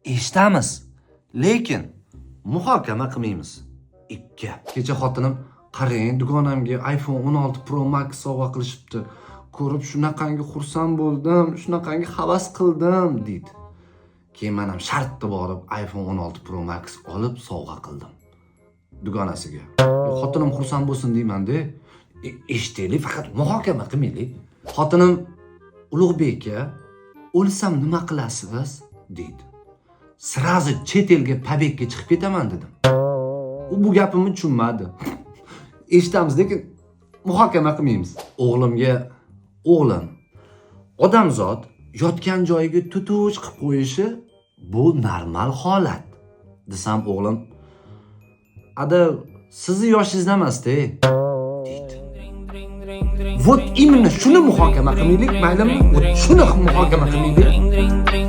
eshitamiz, lekin muhokama qilmaymiz. 2. Kecha xotinim, qarang, dugonamga iPhone 16 Pro Max sovg'a qilishibdi. Ko'rib shunaqangi xursand bo'ldim, shunaqangi havas qildim, deydi. Keyin men ham shartda borib iPhone 16 Pro Max olib sovg'a qildim dugonasiga. Xotinim xursand bo'lsin deyman-da. Eshitaylik, faqat muhokama qilmaylik. Xotinim, Ulug'bek aka, o'lsam nima qilasiz, deydi. Sirazi chet elga pobegga chiqib ketaman dedim. U bu gapimni tushunmadi. Eshitamiz, lekin muhokama qilmaymiz. O'g'limga, o'g'lim, odamzod yotgan joyiga tutush qilib qo'yishi bu normal holat. Desam, o'g'lim, ada sizni yoshingizda emas-da, deydi. Вот именно shuni muhokama qilmaylik, maylimi? Shuni muhokama qilmaylik.